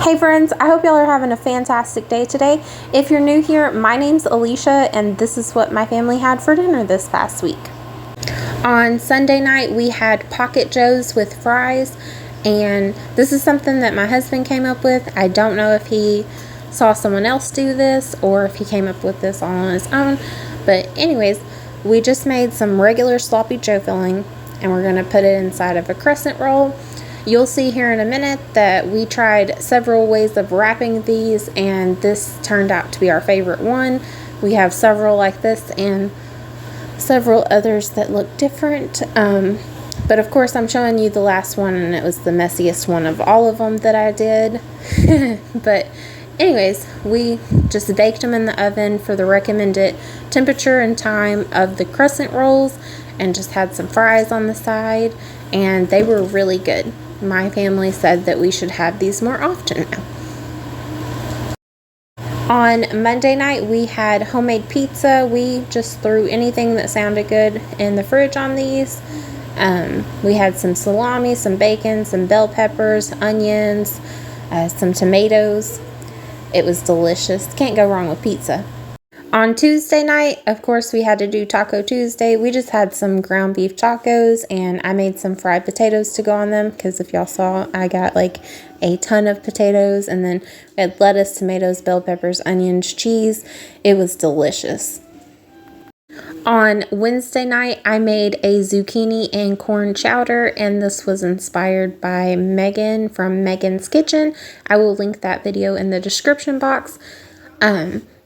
Hey friends, I hope y'all are having a fantastic day today. If you're new here, my name's Alicia and this is what my family had for dinner this past week. On Sunday night we had Pocket Joes with fries, and this is something that my husband came up with. I don't know if he saw someone else do this or if he came up with this all on his own, but anyways, we just made some regular sloppy Joe filling and we're going to put it inside of a crescent roll. You'll see here in a minute that we tried several ways of wrapping these, and this turned out to be our favorite one. We have several like this and several others that look different. But of course I'm showing you the last one, and it was the messiest one of all of them that I did. But anyways, we just baked them in the oven for the recommended temperature and time of the crescent rolls, and just had some fries on the side, and they were really good. My family said that we should have these more often now. On Monday night, we had homemade pizza. We just threw anything that sounded good in the fridge on these. We had some salami, some bacon, some bell peppers, onions, some tomatoes. It was delicious. Can't go wrong with pizza. On Tuesday night, of course, we had to do Taco Tuesday. We just had some ground beef tacos, and I made some fried potatoes to go on them, because if y'all saw, I got like a ton of potatoes, and then we had lettuce, tomatoes, bell peppers, onions, cheese. It was delicious. On Wednesday night, I made a zucchini and corn chowder, and this was inspired by Megan from Megan's Kitchen. I will link that video in the description box.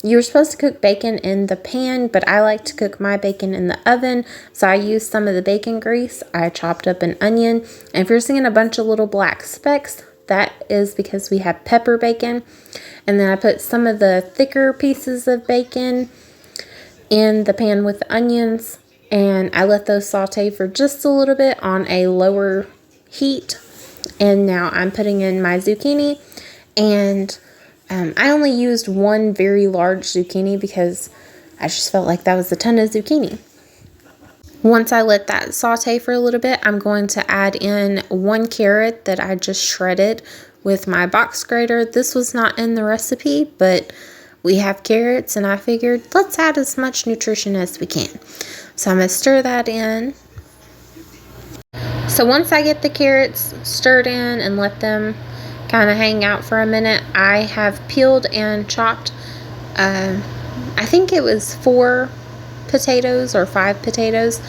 You're supposed to cook bacon in the pan, but I like to cook my bacon in the oven, so I used some of the bacon grease. I chopped up an onion, and if you're seeing a bunch of little black specks, that is because we have pepper bacon. And then I put some of the thicker pieces of bacon in the pan with the onions, and I let those saute for just a little bit on a lower heat. And now I'm putting in my zucchini, and I only used one very large zucchini because I just felt like that was a ton of zucchini. Once I let that saute for a little bit, I'm going to add in 1 carrot that I just shredded with my box grater. This was not in the recipe, but we have carrots, and I figured let's add as much nutrition as we can. So I'm going to stir that in. So once I get the carrots stirred in and let them kind of hang out for a minute, I have peeled and chopped, I think it was 4 potatoes or 5 potatoes.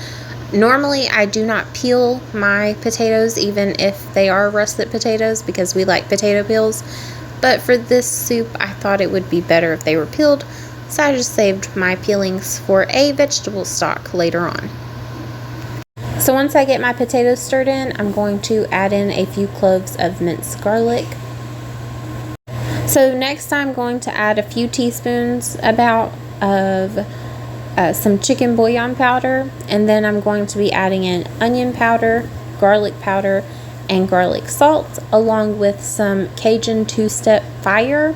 Normally I do not peel my potatoes even if they are russet potatoes, because we like potato peels, but for this soup I thought it would be better if they were peeled, so I just saved my peelings for a vegetable stock later on. So once I get my potatoes stirred in, I'm going to add in a few cloves of minced garlic. So next I'm going to add a few teaspoons about of some chicken bouillon powder, and then I'm going to be adding in onion powder, garlic powder, and garlic salt, along with some Cajun two-step fire.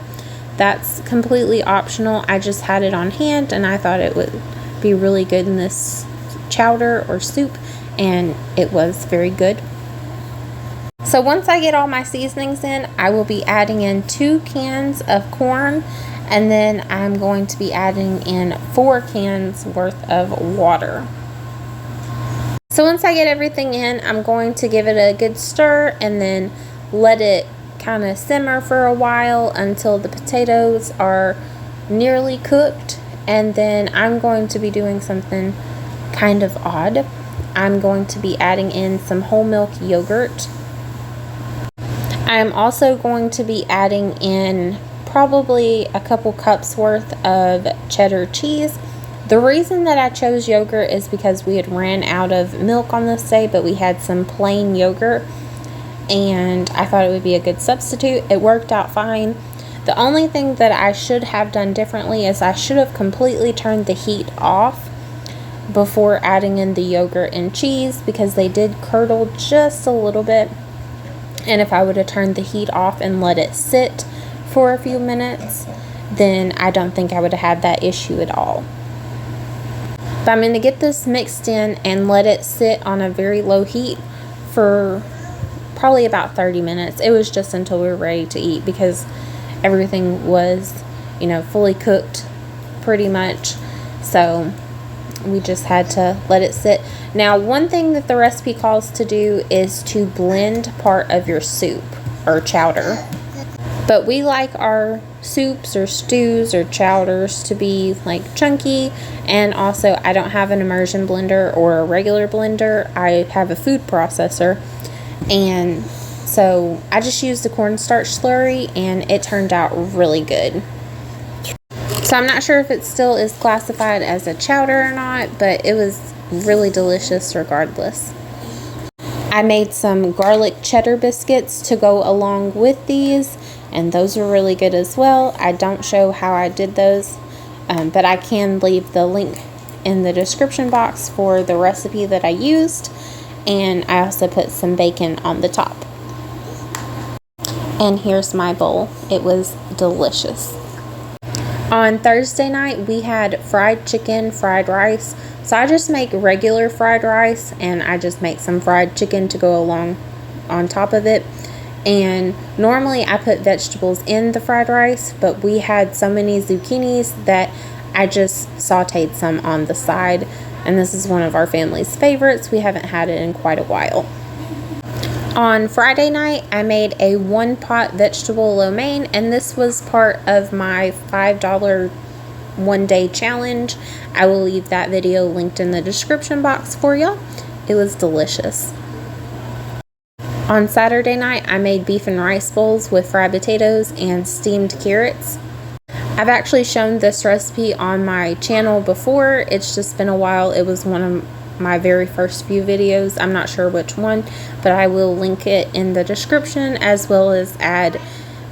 That's completely optional. I just had it on hand and I thought it would be really good in this chowder or soup, and it was very good. So once I get all my seasonings in, I will be adding in 2 cans of corn, and then I'm going to be adding in 4 cans worth of water. So once I get everything in, I'm going to give it a good stir and then let it kind of simmer for a while until the potatoes are nearly cooked. And then I'm going to be doing something kind of odd. I'm going to be adding in some whole milk yogurt. I am also going to be adding in probably a couple cups worth of cheddar cheese. The reason that I chose yogurt is because we had ran out of milk on this day, but we had some plain yogurt, and I thought it would be a good substitute. It worked out fine. The only thing that I should have done differently is I should have completely turned the heat off before adding in the yogurt and cheese, because they did curdle just a little bit, and if I would have turned the heat off and let it sit for a few minutes, then I don't think I would have had that issue at all. But I'm going to get this mixed in and let it sit on a very low heat for probably about 30 minutes. It was just until we were ready to eat because everything was, fully cooked pretty much. So we just had to let it sit. Now, one thing that the recipe calls to do is to blend part of your soup or chowder. But we like our soups or stews or chowders to be like chunky. And also, I don't have an immersion blender or a regular blender. I have a food processor. And so I just used the cornstarch slurry and it turned out really good. So I'm not sure if it still is classified as a chowder or not, but it was really delicious regardless. I made some garlic cheddar biscuits to go along with these, and those were really good as well. I don't show how I did those, but I can leave the link in the description box for the recipe that I used, and I also put some bacon on the top. And here's my bowl. It was delicious. On Thursday night, we had fried chicken, fried rice. So I just make regular fried rice and I just make some fried chicken to go along on top of it. And normally I put vegetables in the fried rice, but we had so many zucchinis that I just sauteed some on the side. And this is one of our family's favorites. We haven't had it in quite a while. On Friday night, I made a 1-pot vegetable lo mein, and this was part of my $5 one-day challenge. I will leave that video linked in the description box for y'all. It was delicious. On Saturday night, I made beef and rice bowls with fried potatoes and steamed carrots. I've actually shown this recipe on my channel before. It's just been a while. It was one of my very first few videos. I'm not sure which one, but I will link it in the description as well as add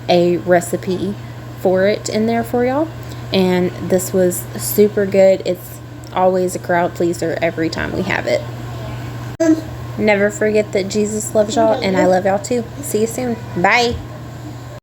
a recipe for it in there for y'all. And this was super good. It's always a crowd pleaser every time we have it. Never forget that Jesus loves y'all and I love y'all too. See you soon. Bye.